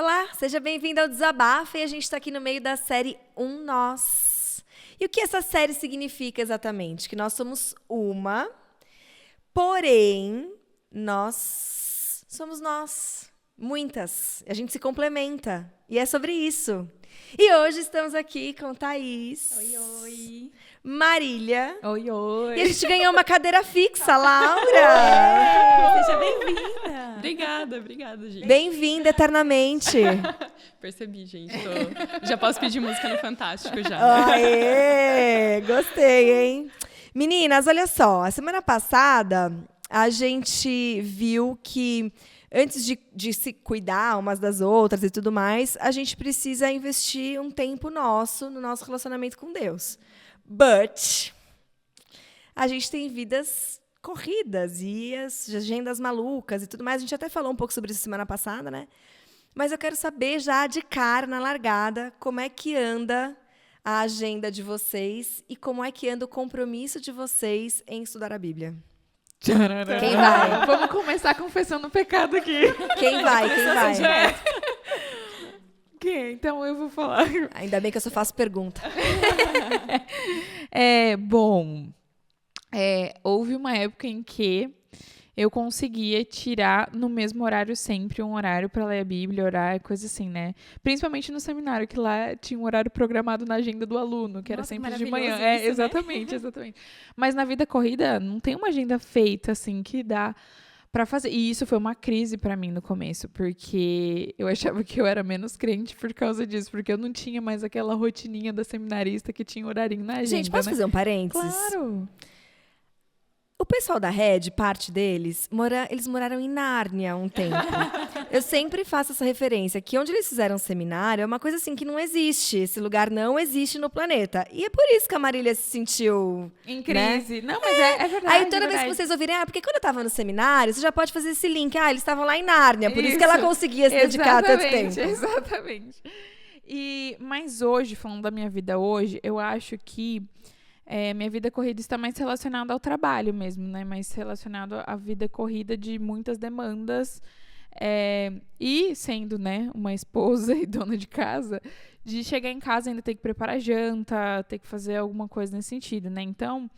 Olá, seja bem-vindo ao Desabafo e a gente está aqui no meio da série Um Nós. E o que essa série significa exatamente? Que nós somos uma, porém, nós somos nós. Muitas. A gente se complementa. E é sobre isso. E hoje estamos aqui com Thaís. Oi, oi. Marília. Oi, oi. E a gente ganhou uma cadeira fixa, Laura. Seja bem-vinda. Obrigada, gente. Bem-vinda eternamente. Percebi, gente. Já posso pedir música no Fantástico já. Aê! Gostei, hein? Meninas, olha só. A semana passada, a gente viu que antes de se cuidar umas das outras e tudo mais, a gente precisa investir um tempo nosso no nosso relacionamento com Deus. But a gente tem vidas corridas e as agendas malucas e tudo mais. A gente até falou um pouco sobre isso semana passada, né? Mas eu quero saber já de cara, na largada, como é que anda a agenda de vocês e como é que anda o compromisso de vocês em estudar a Bíblia. Quem vai? Vamos começar confessando o pecado aqui. Quem vai? Então eu vou falar. Ainda bem que eu só faço pergunta. Houve uma época em que eu conseguia tirar no mesmo horário sempre um horário para ler a Bíblia, orar, coisa assim, né? Principalmente no seminário, que lá tinha um horário programado na agenda do aluno, que era sempre de manhã. Isso, exatamente. Mas na vida corrida não tem uma agenda feita assim que dá para fazer. E isso foi uma crise para mim no começo, porque eu achava que eu era menos crente por causa disso, porque eu não tinha mais aquela rotininha da seminarista que tinha horarinho na agenda. Gente, posso fazer um parênteses? Claro! O pessoal da Red, parte deles, eles moraram em Nárnia há um tempo. Eu sempre faço essa referência, que onde eles fizeram seminário é uma coisa assim que não existe. Esse lugar não existe no planeta. E é por isso que a Marília se sentiu Em crise. Né? Não, mas é verdade. Aí toda vez que vocês ouvirem, porque quando eu tava no seminário, você já pode fazer esse link. Eles estavam lá em Nárnia, por isso que ela conseguia se dedicar tanto tempo. Exatamente. Mas hoje, falando da minha vida hoje, eu acho que minha vida corrida está mais relacionada ao trabalho mesmo, né? Mais relacionada à vida corrida de muitas demandas. E sendo, né, uma esposa e dona de casa, de chegar em casa ainda ter que preparar janta, ter que fazer alguma coisa nesse sentido, né? Então,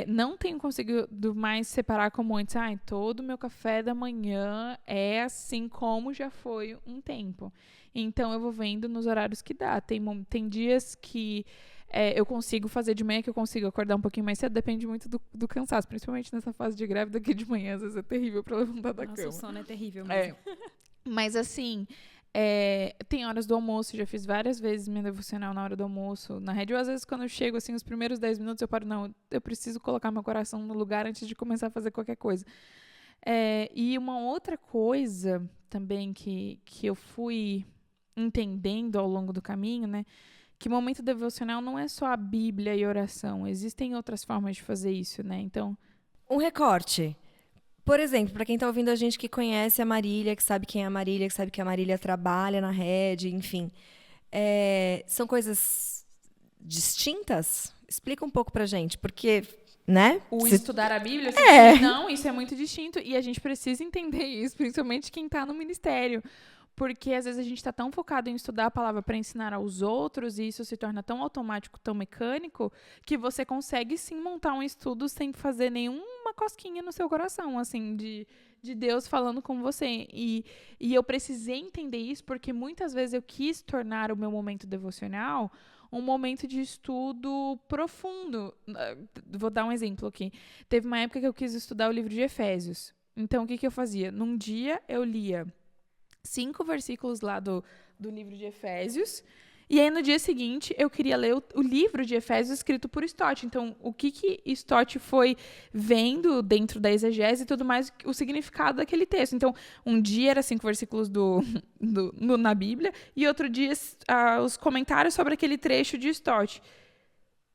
não tenho conseguido mais separar como antes. Todo o meu café da manhã é assim como já foi um tempo. Então, eu vou vendo nos horários que dá. Tem dias que eu consigo fazer de manhã, que eu consigo acordar um pouquinho mais cedo, depende muito do cansaço, principalmente nessa fase de grávida, que de manhã às vezes é terrível pra levantar da cama. Nossa, o sono é terrível mesmo. Mas assim, tem horas do almoço, já fiz várias vezes minha devocional na hora do almoço. Na rede, às vezes, quando eu chego, assim, os primeiros 10 minutos, eu paro, não, eu preciso colocar meu coração no lugar antes de começar a fazer qualquer coisa. E uma outra coisa também que eu fui entendendo ao longo do caminho, né? Que momento devocional não é só a Bíblia e oração. Existem outras formas de fazer isso, né? Então, um recorte. Por exemplo, para quem está ouvindo a gente que conhece a Marília, que sabe quem é a Marília, que sabe que a Marília trabalha na Red, enfim. São coisas distintas? Explica um pouco pra gente, porque, né? Estudar a Bíblia, não, isso é muito distinto. E a gente precisa entender isso, principalmente quem está no ministério. Porque às vezes a gente está tão focado em estudar a palavra para ensinar aos outros e isso se torna tão automático, tão mecânico, que você consegue sim montar um estudo sem fazer nenhuma cosquinha no seu coração, assim, de Deus falando com você. E eu precisei entender isso porque muitas vezes eu quis tornar o meu momento devocional um momento de estudo profundo. Vou dar um exemplo aqui. Teve uma época que eu quis estudar o livro de Efésios. Então, o que eu fazia? Num dia eu lia 5 versículos lá do livro de Efésios. E aí, no dia seguinte, eu queria ler o livro de Efésios escrito por Stott. Então, o que Stott foi vendo dentro da exegese e tudo mais, o significado daquele texto. Então, um dia era 5 versículos na Bíblia e outro dia os comentários sobre aquele trecho de Stott.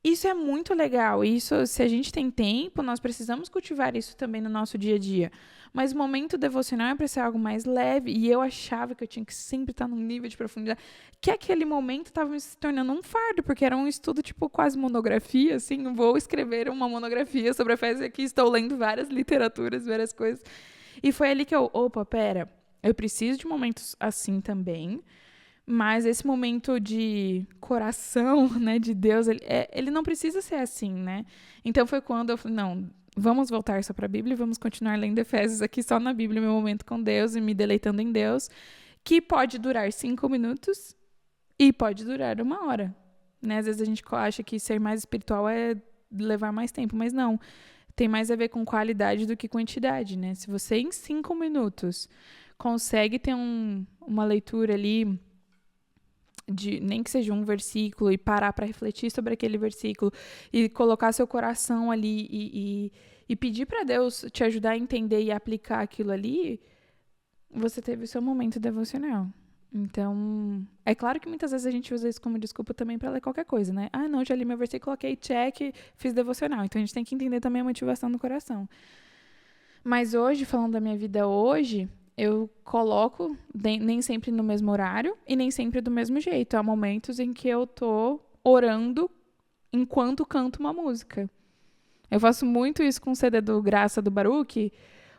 Isso é muito legal. Isso, se a gente tem tempo, nós precisamos cultivar isso também no nosso dia a dia. Mas o momento devocional é para ser algo mais leve. E eu achava que eu tinha que sempre estar num nível de profundidade. Que aquele momento estava se tornando um fardo, porque era um estudo tipo quase monografia, assim. Vou escrever uma monografia sobre a Efésios e aqui estou lendo várias literaturas, várias coisas. E foi ali que pera, eu preciso de momentos assim também, mas esse momento de coração, né, de Deus, ele não precisa ser assim, né? Então foi quando eu falei, não, vamos voltar só para a Bíblia e vamos continuar lendo Efésios aqui só na Bíblia, meu momento com Deus e me deleitando em Deus, que pode durar 5 minutos e pode durar 1 hora, né? Às vezes a gente acha que ser mais espiritual é levar mais tempo, mas não. Tem mais a ver com qualidade do que quantidade, né? Se você em 5 minutos consegue ter uma leitura ali, nem que seja um versículo, e parar para refletir sobre aquele versículo e colocar seu coração ali e pedir para Deus te ajudar a entender e aplicar aquilo ali, você teve o seu momento devocional. Então, é claro que muitas vezes a gente usa isso como desculpa também para ler qualquer coisa, né? Ah, não, já li meu versículo, coloquei check, fiz devocional. Então, a gente tem que entender também a motivação do coração. Mas hoje, falando da minha vida hoje, eu coloco nem sempre no mesmo horário e nem sempre do mesmo jeito. Há momentos em que eu tô orando enquanto canto uma música. Eu faço muito isso com o CD do Graça do Baruch,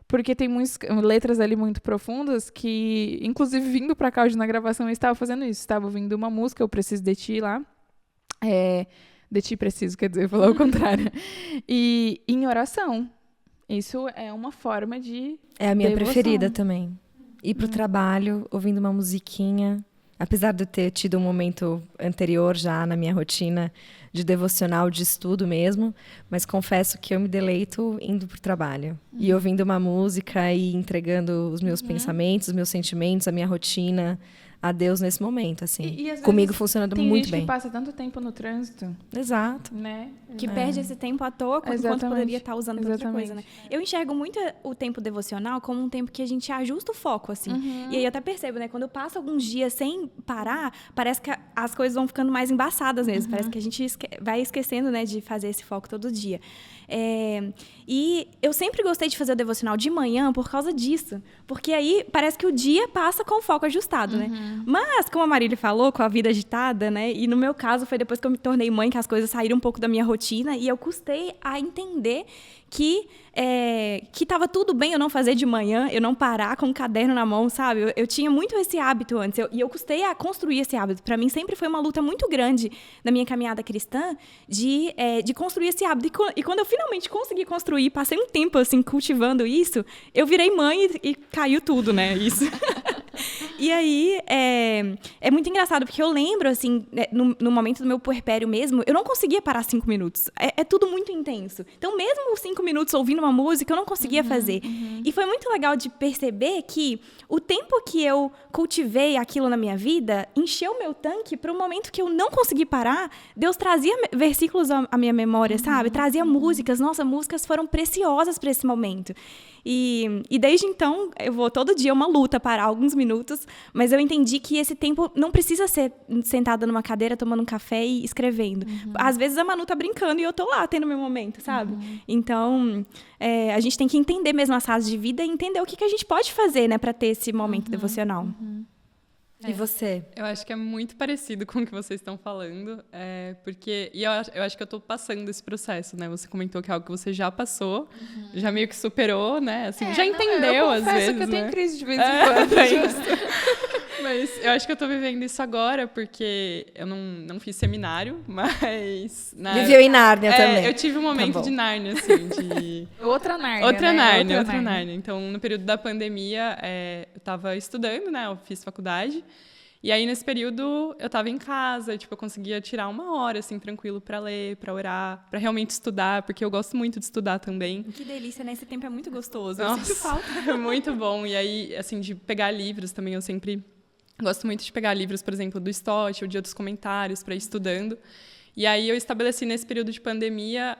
porque tem muitas letras ali muito profundas que, inclusive, vindo pra cá hoje na gravação, eu estava fazendo isso. Estava ouvindo uma música, Eu Preciso de Ti, lá. De ti preciso, quer dizer, falar o contrário. E em oração. Isso é uma forma de É a minha devoção. preferida também. Ir pro trabalho, ouvindo uma musiquinha. Apesar de eu ter tido um momento anterior já na minha rotina de devocional, de estudo mesmo, mas confesso que eu me deleito indo pro trabalho. E ouvindo uma música e entregando os meus pensamentos, os meus sentimentos, a minha rotina a Deus nesse momento, assim. E às Comigo vezes funcionando tem muito gente bem. que passa tanto tempo no trânsito, Exato. né? Que perde esse tempo à toa, enquanto Exatamente. poderia estar usando pra outra Exatamente. coisa, né? Eu enxergo muito o tempo devocional como um tempo que a gente ajusta o foco, assim. E aí eu até percebo, né? Quando eu passo alguns dias sem parar, parece que as coisas vão ficando mais embaçadas mesmo. Parece que a gente vai esquecendo, né, de fazer esse foco todo dia. E eu sempre gostei de fazer o devocional de manhã por causa disso. Porque aí parece que o dia passa com o foco ajustado, né? Mas, como a Marília falou, com a vida agitada, né? E no meu caso, foi depois que eu me tornei mãe que as coisas saíram um pouco da minha rotina e eu custei a entender que estava tudo bem eu não fazer de manhã, eu não parar com um caderno na mão, sabe? Eu tinha muito esse hábito antes, e eu custei a construir esse hábito. Para mim, sempre foi uma luta muito grande na minha caminhada cristã de construir esse hábito. E quando eu finalmente consegui construir, passei um tempo, assim, cultivando isso, eu virei mãe e caiu tudo, né? Isso. E aí, é muito engraçado, porque eu lembro, assim, no momento do meu puerpério mesmo, eu não conseguia parar 5 minutos. É tudo muito intenso. Então, mesmo os 5 minutos ouvindo uma música, eu não conseguia fazer. E foi muito legal de perceber que o tempo que eu cultivei aquilo na minha vida encheu meu tanque para o momento que eu não consegui parar. Deus trazia versículos à minha memória, sabe? Trazia músicas. Nossa, músicas foram preciosas para esse momento. E desde então, eu vou todo dia uma luta parar alguns minutos, mas eu entendi que esse tempo não precisa ser sentada numa cadeira, tomando um café e escrevendo. Às vezes a Manu tá brincando e eu tô lá tendo meu momento, sabe? Então, a gente tem que entender mesmo as fases de vida e entender o que a gente pode fazer, né, pra ter esse momento devocional. E você? Eu acho que é muito parecido com o que vocês estão falando, porque eu acho que eu estou passando esse processo, né? Você comentou que é algo que você já passou, já meio que superou, né? Assim, já entendeu às vezes, que eu tenho né? crise de vez em quando. Mas eu acho que eu tô vivendo isso agora, porque eu não fiz seminário, mas... Viveu em Nárnia também. Eu tive um momento bom. de Nárnia, assim, de... Outra Nárnia, Outra né? Nárnia. Então, no período da pandemia, eu estava estudando, né? Eu fiz faculdade. E aí, nesse período, eu estava em casa. Tipo, eu conseguia tirar 1 hora, assim, tranquilo para ler, para orar, para realmente estudar, porque eu gosto muito de estudar também. Que delícia, né? Esse tempo é muito gostoso. Nossa, Eu sinto falta. muito bom. E aí, assim, de pegar livros também, eu sempre gosto muito de pegar livros, por exemplo, do Stott ou de outros comentários para ir estudando. E aí, eu estabeleci nesse período de pandemia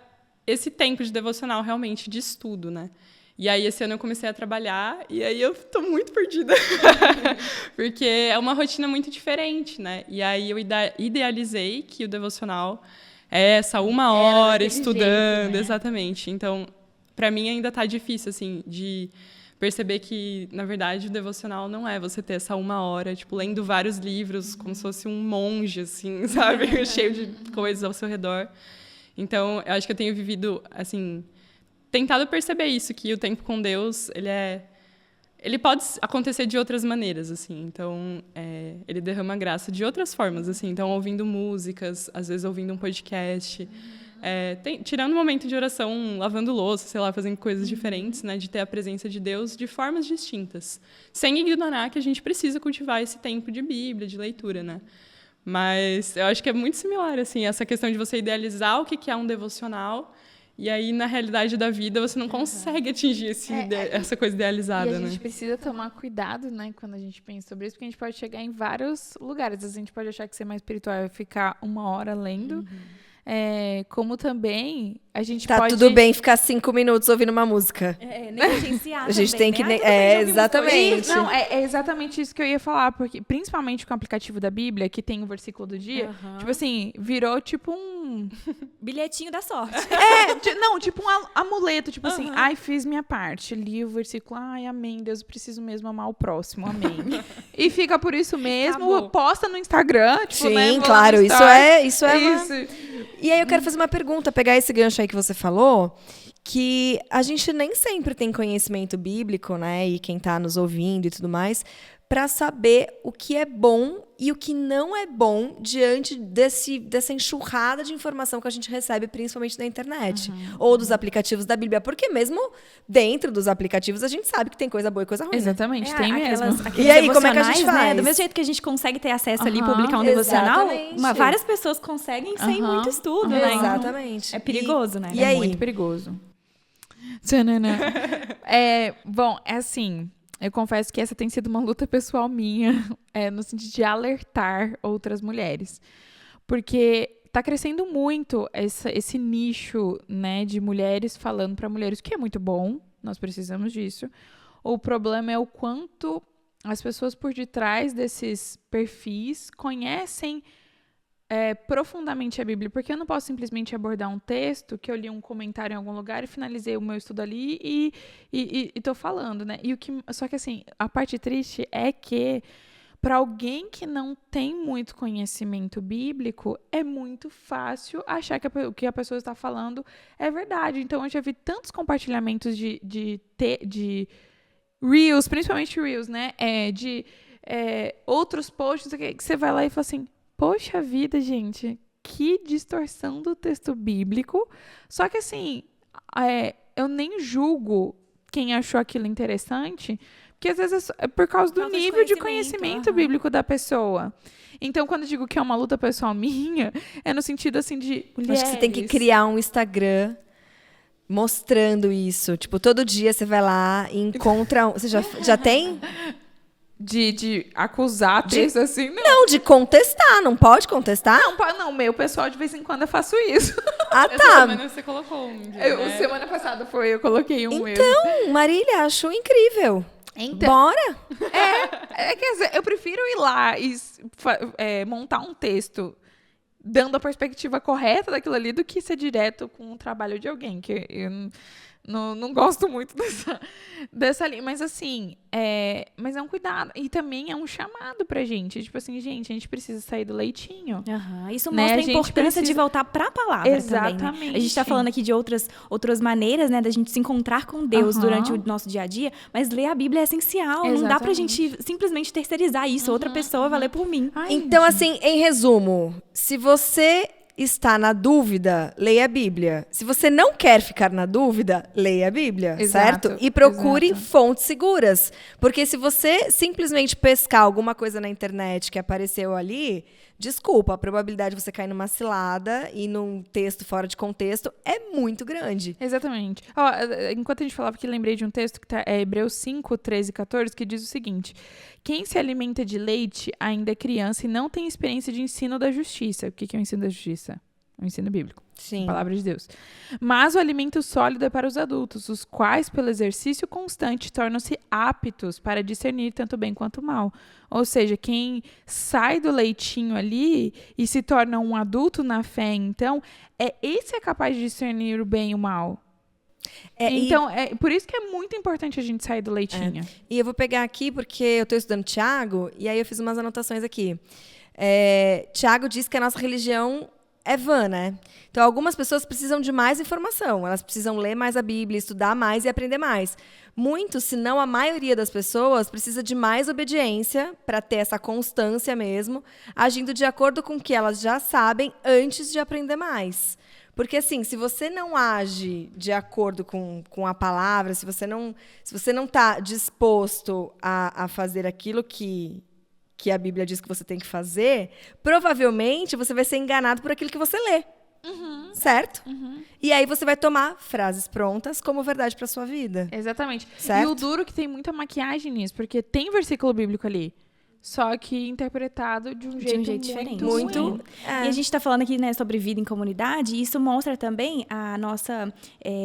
esse tempo de devocional, realmente, de estudo, né? E aí, esse ano eu comecei a trabalhar e aí eu tô muito perdida. Porque é uma rotina muito diferente, né? E aí eu idealizei que o devocional é essa 1 hora estudando, jeito, né? Exatamente. Então, para mim ainda tá difícil, assim, de perceber que, na verdade, o devocional não é você ter essa 1 hora, tipo, lendo vários livros, como se fosse um monge, assim, sabe? Cheio de coisas ao seu redor. Então, eu acho que eu tenho vivido, assim... tentado perceber isso, que o tempo com Deus, ele é ele pode acontecer de outras maneiras, assim. Então, ele derrama graça de outras formas, assim. Então, ouvindo músicas, às vezes ouvindo um podcast, tirando um momento de oração, lavando louça, sei lá, fazendo coisas diferentes, né? De ter a presença de Deus de formas distintas. Sem ignorar que a gente precisa cultivar esse tempo de Bíblia, de leitura, né? Mas eu acho que é muito similar, assim, essa questão de você idealizar o que é um devocional. E aí, na realidade da vida, você não consegue atingir essa coisa idealizada, né? E a gente precisa tomar cuidado, né, quando a gente pensa sobre isso, porque a gente pode chegar em vários lugares. Às vezes a gente pode achar que ser mais espiritual é ficar 1 hora lendo. Como também a gente tá pode... tudo bem ficar 5 minutos ouvindo uma música. Negligenciar A gente também, tem que... né? exatamente. Não, é exatamente isso que eu ia falar, porque principalmente com o aplicativo da Bíblia, que tem o versículo do dia, tipo assim, virou tipo um... bilhetinho da sorte. Tipo um amuleto, tipo assim, ai, fiz minha parte, li o versículo, ai, amém, Deus, eu preciso mesmo amar o próximo, amém. E fica por isso mesmo, Acabou. posta no Instagram, tipo, Sim, né, claro, isso é isso. E aí eu quero fazer uma pergunta, pegar esse gancho aí que você falou, que a gente nem sempre tem conhecimento bíblico, né, e quem está nos ouvindo e tudo mais, para saber o que é bom e o que não é bom diante dessa enxurrada de informação que a gente recebe, principalmente na internet, ou dos aplicativos da Bíblia, porque mesmo dentro dos aplicativos a gente sabe que tem coisa boa e coisa ruim. Exatamente, tem mesmo. E aí, como é que a gente devocionais, faz? né? Do mesmo jeito que a gente consegue ter acesso ali e publicar um devocional, exatamente. várias pessoas conseguem sem muito estudo, né? Então, Exatamente. é perigoso, né? E aí? Muito perigoso. Bom, é assim... Eu confesso que essa tem sido uma luta pessoal minha, no sentido de alertar outras mulheres. Porque está crescendo muito esse nicho, né, de mulheres falando para mulheres, o que é muito bom, nós precisamos disso. O problema é o quanto as pessoas por detrás desses perfis conhecem profundamente a Bíblia, porque eu não posso simplesmente abordar um texto que eu li um comentário em algum lugar e finalizei o meu estudo ali e tô falando, né? Só que assim, a parte triste é que para alguém que não tem muito conhecimento bíblico, é muito fácil achar que o que a pessoa está falando é verdade. Então, eu já vi tantos compartilhamentos de Reels, principalmente Reels, né? Outros posts que você vai lá e fala assim, poxa vida, gente, que distorção do texto bíblico. Só que, assim, eu nem julgo quem achou aquilo interessante, porque às vezes é por causa do nível de conhecimento bíblico da pessoa. Então, quando eu digo que é uma luta pessoal minha, é no sentido, assim, de mulheres. Acho que você tem que criar um Instagram mostrando isso. Tipo, todo dia você vai lá e encontra... Você já tem? De acusar texto assim, não. Não, de contestar. Não pode contestar? Não, meu pessoal, de vez em quando eu faço isso. Ah, Essa tá. semana você colocou um dia, né? Semana passada eu coloquei um Então, Marília, acho incrível. Então, Bora? Quer dizer, eu prefiro ir lá e montar um texto dando a perspectiva correta daquilo ali do que ser direto com o trabalho de alguém, que eu não gosto muito dessa linha. Mas assim, mas é um cuidado. E também é um chamado pra gente. Tipo assim, gente, a gente precisa sair do leitinho. Isso né? mostra a importância de voltar pra palavra Exatamente. também, né? A gente tá falando aqui de outras maneiras, né, da gente se encontrar com Deus durante o nosso dia a dia, mas ler a Bíblia é essencial. Não dá pra gente simplesmente terceirizar isso. Outra pessoa vai ler por mim. Então, assim, em resumo, se você está na dúvida, leia a Bíblia. Se você não quer ficar na dúvida, leia a Bíblia, certo? E procure fontes seguras. Porque se você simplesmente pescar alguma coisa na internet que apareceu ali, desculpa, a probabilidade de você cair numa cilada e num texto fora de contexto é muito grande. Exatamente. Enquanto a gente falava aqui, lembrei de um texto que é Hebreus 5, 13 e 14, que diz o seguinte: quem se alimenta de leite ainda é criança e não tem experiência de ensino da justiça. O que é o ensino da justiça? O ensino bíblico. Sim. A palavra de Deus. Mas o alimento sólido é para os adultos, os quais, pelo exercício constante, tornam-se aptos para discernir tanto bem quanto mal. Ou seja, quem sai do leitinho ali e se torna um adulto na fé, então, esse é capaz de discernir o bem e o mal. Então, por isso que é muito importante a gente sair do leitinho. E eu vou pegar aqui, porque eu estou estudando Tiago, e aí eu fiz umas anotações aqui. Tiago diz que a nossa religião é vã, né? Então, algumas pessoas precisam de mais informação. Elas precisam ler mais a Bíblia, estudar mais e aprender mais. Muitos, se não a maioria das pessoas, precisa de mais obediência para ter essa constância mesmo, agindo de acordo com o que elas já sabem antes de aprender mais. Porque, assim, se você não age de acordo com a palavra, se você não está disposto a fazer aquilo que a Bíblia diz que você tem que fazer, provavelmente você vai ser enganado por aquilo que você lê. Certo? E aí você vai tomar frases prontas como verdade para sua vida. Exatamente. Certo? E o duro que tem muita maquiagem nisso, porque tem versículo bíblico ali. Só que interpretado de um jeito diferente. Muito. ruim. E a gente está falando aqui, né, sobre vida em comunidade, e isso mostra também a nossa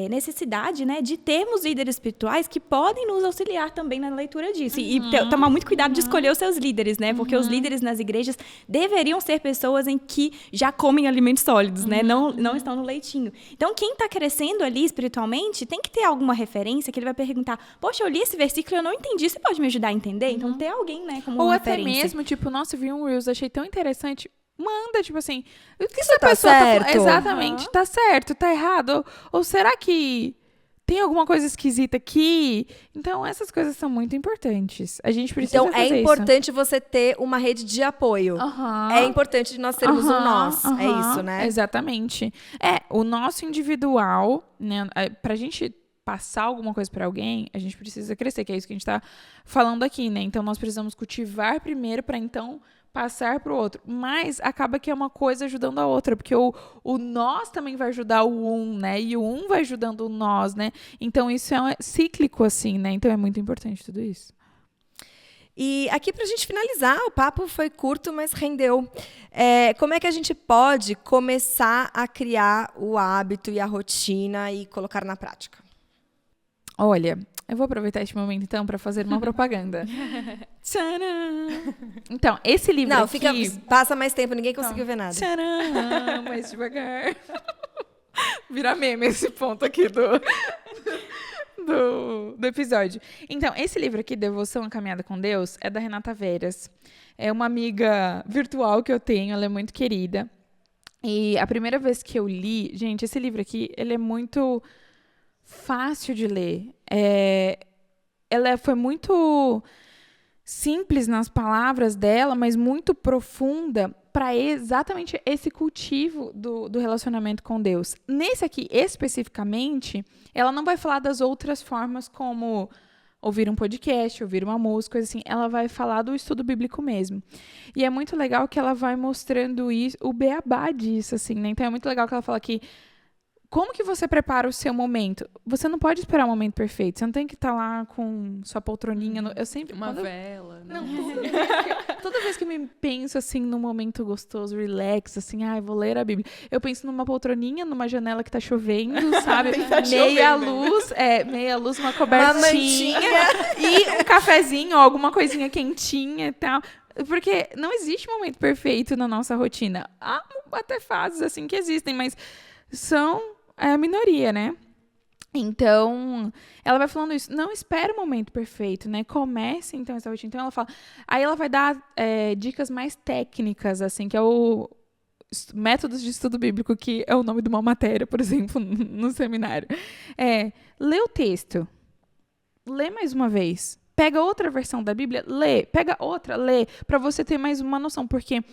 necessidade, né, de termos líderes espirituais que podem nos auxiliar também na leitura disso. E tomar muito cuidado de escolher os seus líderes, né? Porque os líderes nas igrejas deveriam ser pessoas em que já comem alimentos sólidos, né? Não estão no leitinho. Então, quem está crescendo ali espiritualmente tem que ter alguma referência que ele vai perguntar: poxa, eu li esse versículo e eu não entendi, você pode me ajudar a entender? Então, ter alguém, né, como uma Até referência. mesmo, tipo, nossa, eu vi um Reels, achei tão interessante. Manda, tipo assim, o que Isso essa tá pessoa certo? Exatamente, tá certo, tá errado? Ou será que tem alguma coisa esquisita aqui? Então, essas coisas são muito importantes. A gente precisa Então, fazer é importante você ter uma rede de apoio. É importante nós termos um nós. É isso, né? Exatamente. O nosso individual, né, pra gente passar alguma coisa para alguém, a gente precisa crescer, que é isso que a gente está falando aqui, né? Então, nós precisamos cultivar primeiro para, então, passar para o outro. Mas acaba que é uma coisa ajudando a outra, porque o nós também vai ajudar o né? E o vai ajudando o nós, né? Então, isso é cíclico, assim, né? Então, é muito importante tudo isso. E aqui, para a gente finalizar, o papo foi curto, mas rendeu. Como é que a gente pode começar a criar o hábito e a rotina e colocar na prática? Olha, eu vou aproveitar este momento, então, para fazer uma propaganda. Tcharam! Então, esse livro aqui... Não, passa mais tempo, ninguém conseguiu ver nada. Tcharam! Mais devagar. Vira meme esse ponto aqui do episódio. Então, esse livro aqui, Devoção à Caminhada com Deus, é da Renata Veras. É uma amiga virtual que eu tenho, ela é muito querida. E a primeira vez que eu li... Gente, esse livro aqui, ele é muito... fácil de ler. Ela foi muito simples nas palavras dela, mas muito profunda para exatamente esse cultivo do relacionamento com Deus. Nesse aqui, especificamente, ela não vai falar das outras formas como ouvir um podcast, ouvir uma música, coisa assim. Ela vai falar do estudo bíblico mesmo. E é muito legal que ela vai mostrando isso, o beabá disso, assim, né? Então é muito legal que ela fala que como que você prepara o seu momento? Você não pode esperar o momento perfeito. Você não tem que estar lá com sua poltroninha. Eu sempre... Uma vela. Né? Não, toda vez que eu me penso, assim, num momento gostoso, relax, assim, vou ler a Bíblia. Eu penso numa poltroninha, numa janela que tá chovendo, sabe? Meia luz, uma cobertinha. E um cafezinho, ou alguma coisinha quentinha e tal. Porque não existe momento perfeito na nossa rotina. Há até fases, assim, que existem, mas são... a minoria, né? Então, ela vai falando isso. Não espera o momento perfeito, né? Comece, então, essa rotina. Então, ela fala... Aí, ela vai dar dicas mais técnicas, assim, que é o métodos de estudo bíblico, que é o nome de uma matéria, por exemplo, no seminário. Lê o texto. Lê mais uma vez. Pega outra versão da Bíblia, lê. Pega outra, lê. Para você ter mais uma noção. Porque...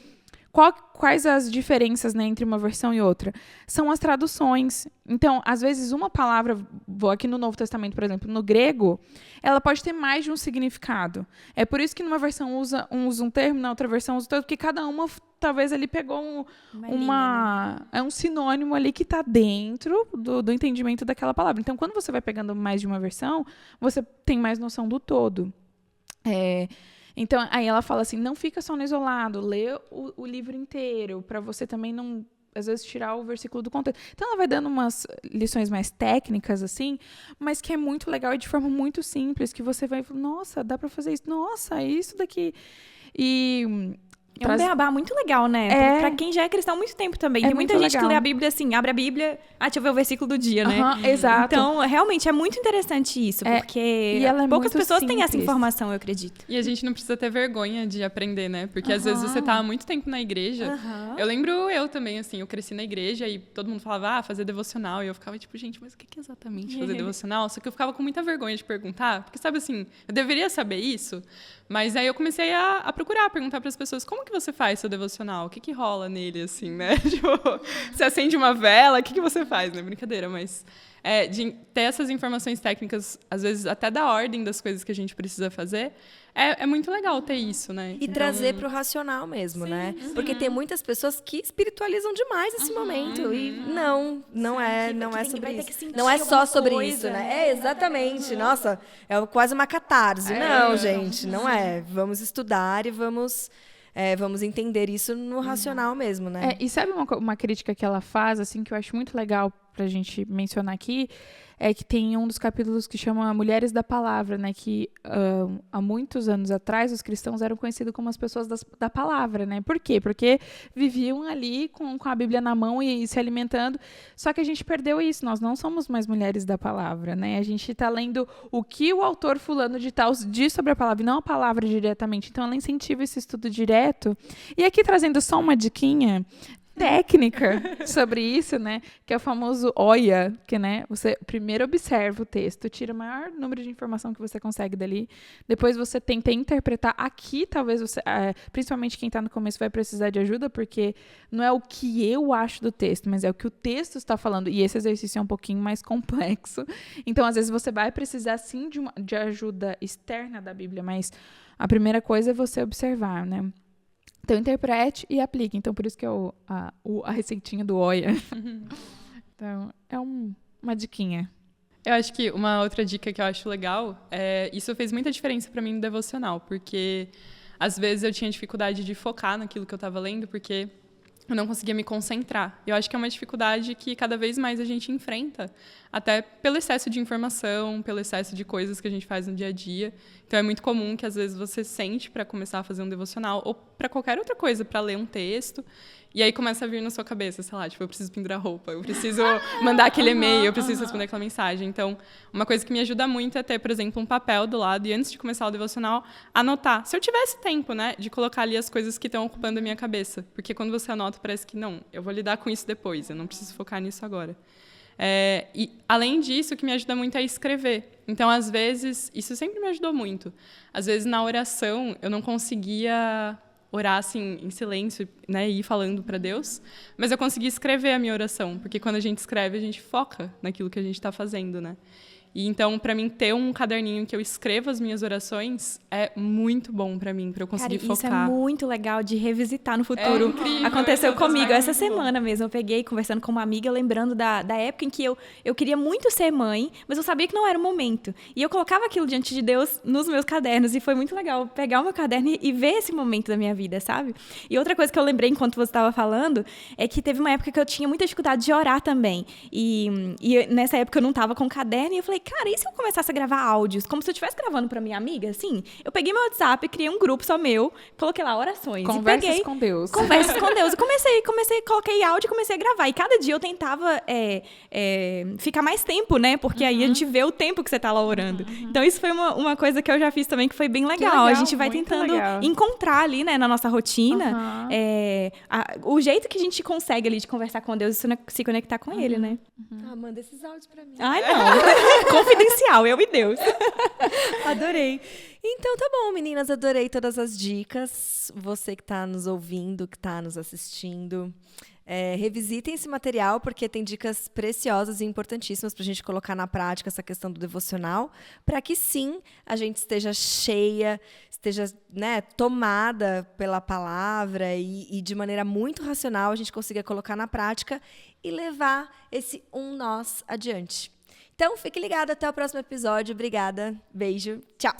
quais as diferenças, né, entre uma versão e outra? São as traduções. Então, às vezes, uma palavra, vou aqui no Novo Testamento, por exemplo, no grego, ela pode ter mais de um significado. É por isso que numa versão usa um termo, na outra versão usa outro, porque cada uma, talvez, ali pegou um sinônimo ali que está dentro do entendimento daquela palavra. Então, quando você vai pegando mais de uma versão, você tem mais noção do todo. Então, aí ela fala assim, não fica só no isolado, lê o livro inteiro, para você também não, às vezes, tirar o versículo do contexto. Então, ela vai dando umas lições mais técnicas, assim, mas que é muito legal e de forma muito simples, que você vai, nossa, dá para fazer isso, nossa, isso daqui. E É um beabá muito legal, né? Pra quem já é cristão há muito tempo também. Tem muita gente que lê a Bíblia assim, abre a Bíblia, deixa eu ver o versículo do dia, né? Exato. Então, realmente, é muito interessante isso, porque poucas pessoas têm essa informação, eu acredito. E a gente não precisa ter vergonha de aprender, né? Porque às vezes você tá há muito tempo na igreja. Eu lembro eu também, assim, eu cresci na igreja e todo mundo falava, fazer devocional. E eu ficava tipo, gente, mas o que é exatamente fazer devocional? Só que eu ficava com muita vergonha de perguntar, porque sabe assim, eu deveria saber isso. Mas aí eu comecei a procurar, perguntar para as pessoas, como que você faz seu devocional? O que rola nele, assim, né? Tipo, você acende uma vela, o que você faz? Não é brincadeira, mas de ter essas informações técnicas, às vezes até da ordem das coisas que a gente precisa fazer, é muito legal ter isso, né? E trazer para o racional mesmo, né? Porque tem muitas pessoas que espiritualizam demais esse momento. E não é sobre isso. Não é só sobre isso, né? Exatamente. Nossa, é quase uma catarse. Não, gente, não é. Vamos estudar e vamos entender isso no racional mesmo, né? E sabe uma crítica que ela faz, assim, que eu acho muito legal pra gente mencionar aqui, é que tem um dos capítulos que chama Mulheres da Palavra, né? Que há muitos anos atrás os cristãos eram conhecidos como as pessoas da palavra, né? Por quê? Porque viviam ali com a Bíblia na mão e se alimentando. Só que a gente perdeu isso. Nós não somos mais mulheres da palavra, né? A gente está lendo o que o autor fulano de tal diz sobre a palavra, e não a palavra diretamente. Então ela incentiva esse estudo direto. E aqui trazendo só uma diquinha técnica sobre isso, né, que é o famoso OIA, que, né, você primeiro observa o texto, tira o maior número de informação que você consegue dali, depois você tenta interpretar. Aqui talvez você, principalmente quem está no começo, vai precisar de ajuda, porque não é o que eu acho do texto, mas é o que o texto está falando, e esse exercício é um pouquinho mais complexo, então às vezes você vai precisar sim de ajuda externa da Bíblia, mas a primeira coisa é você observar, né. Então, interprete e aplique. Então, por isso que é a receitinha do OIA. Então, é uma diquinha. Eu acho que uma outra dica que eu acho legal isso fez muita diferença para mim no devocional, porque às vezes eu tinha dificuldade de focar naquilo que eu estava lendo, porque eu não conseguia me concentrar. Eu acho que é uma dificuldade que cada vez mais a gente enfrenta, até pelo excesso de informação, pelo excesso de coisas que a gente faz no dia a dia. Então é muito comum que às vezes você sente para começar a fazer um devocional ou para qualquer outra coisa, para ler um texto, e aí começa a vir na sua cabeça, sei lá, tipo, eu preciso pendurar roupa, eu preciso mandar aquele e-mail, eu preciso responder aquela mensagem. Então, uma coisa que me ajuda muito é ter, por exemplo, um papel do lado e antes de começar o devocional, anotar. Se eu tivesse tempo, né, de colocar ali as coisas que estão ocupando a minha cabeça. Porque quando você anota, parece que não, eu vou lidar com isso depois, eu não preciso focar nisso agora. E, além disso, o que me ajuda muito é escrever. Então, às vezes, isso sempre me ajudou muito. Às vezes, na oração, eu não conseguia orar assim em silêncio, né, e ir falando para Deus, mas eu consegui escrever a minha oração, porque quando a gente escreve, a gente foca naquilo que a gente está fazendo, né? E então, para mim, ter um caderninho que eu escrevo as minhas orações é muito bom para mim, para eu conseguir focar. Isso é muito legal de revisitar no futuro. Incrível, aconteceu comigo essa semana mesmo. Eu peguei, conversando com uma amiga, lembrando da época em que eu queria muito ser mãe, mas eu sabia que não era o momento. E eu colocava aquilo diante de Deus nos meus cadernos, e foi muito legal pegar o meu caderno e ver esse momento da minha vida, sabe? E outra coisa que eu lembrei enquanto você estava falando é que teve uma época que eu tinha muita dificuldade de orar também. E nessa época eu não estava com caderno, e eu falei, cara, e se eu começasse a gravar áudios, como se eu estivesse gravando pra minha amiga, assim? Eu peguei meu WhatsApp, criei um grupo só meu, coloquei lá orações. Conversas com Deus. Conversas com Deus. E coloquei áudio e comecei a gravar. E cada dia eu tentava ficar mais tempo, né? Porque aí a gente vê o tempo que você tá lá orando. Então isso foi uma coisa que eu já fiz também, que foi bem legal. A gente vai tentando encontrar ali, né, na nossa rotina, o jeito que a gente consegue ali de conversar com Deus e se conectar com Ele, né? Manda esses áudios pra mim. Ai, não. Confidencial, eu e Deus. Adorei. Então tá bom, meninas, adorei todas as dicas. Você que tá nos ouvindo, que tá nos assistindo, revisitem esse material, porque tem dicas preciosas e importantíssimas pra gente colocar na prática essa questão do devocional, para que sim, a gente esteja cheia, esteja, né, tomada pela palavra e de maneira muito racional a gente consiga colocar na prática e levar esse nós adiante. Então, fique ligado, até o próximo episódio. Obrigada, beijo, tchau!